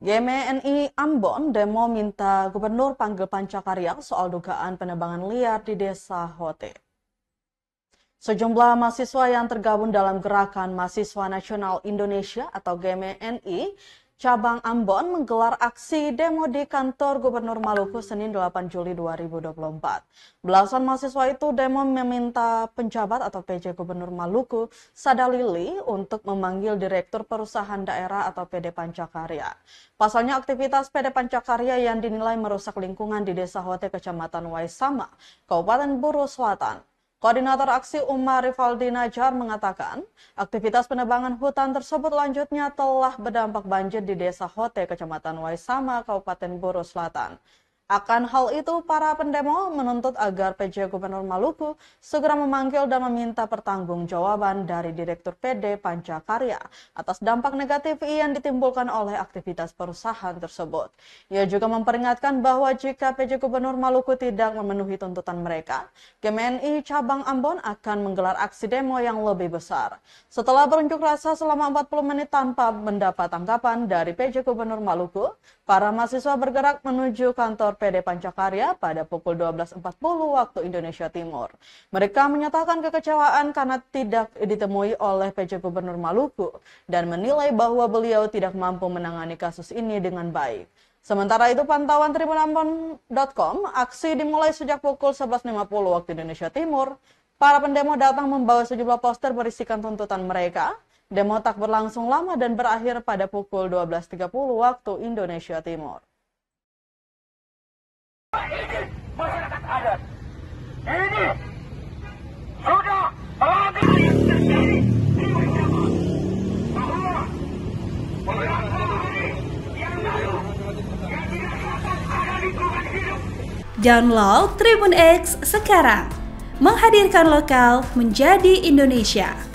GMNI Ambon demo minta gubernur panggil Pancakarya soal dugaan penebangan liar di Desa Hote. Sejumlah mahasiswa yang tergabung dalam Gerakan Mahasiswa Nasional Indonesia atau GMNI Cabang Ambon menggelar aksi demo di kantor Gubernur Maluku Senin 8 Juli 2024. Belasan mahasiswa itu demo meminta penjabat atau PJ Gubernur Maluku Sadalili untuk memanggil Direktur Perusahaan Daerah atau PD Pancakarya. Pasalnya aktivitas PD Pancakarya yang dinilai merusak lingkungan di Desa Hote, Kecamatan Waisama, Kabupaten Buru Selatan. Koordinator aksi Umar Rivaldi Najar mengatakan, aktivitas penebangan hutan tersebut lanjutnya telah berdampak banjir di Desa Hote, Kecamatan Waisama, Kabupaten Buru Selatan. Akan hal itu, para pendemo menuntut agar PJ Gubernur Maluku segera memanggil dan meminta pertanggungjawaban dari Direktur PD Pancakarya atas dampak negatif yang ditimbulkan oleh aktivitas perusahaan tersebut. Ia juga memperingatkan bahwa jika PJ Gubernur Maluku tidak memenuhi tuntutan mereka, GMNI Cabang Ambon akan menggelar aksi demo yang lebih besar. Setelah berunjuk rasa selama 40 menit tanpa mendapat tanggapan dari PJ Gubernur Maluku, para mahasiswa bergerak menuju kantor PD Pancakarya pada pukul 12.40 waktu Indonesia Timur. Mereka menyatakan kekecewaan karena tidak ditemui oleh PJ Gubernur Maluku dan menilai bahwa beliau tidak mampu menangani kasus ini dengan baik. Sementara itu, pantauan tribunambon.com, aksi dimulai sejak pukul 11.50 waktu Indonesia Timur. Para pendemo datang membawa sejumlah poster berisikan tuntutan mereka. Demo tak berlangsung lama dan berakhir pada pukul 12.30 waktu Indonesia Timur. Ini masyarakat adat. Ini sudah melanggar yang terjadi di bersama bahwa beberapa hari yang lalu yang dirasakan ada lingkungan hidup. Download Tribun X sekarang, menghadirkan lokal menjadi Indonesia.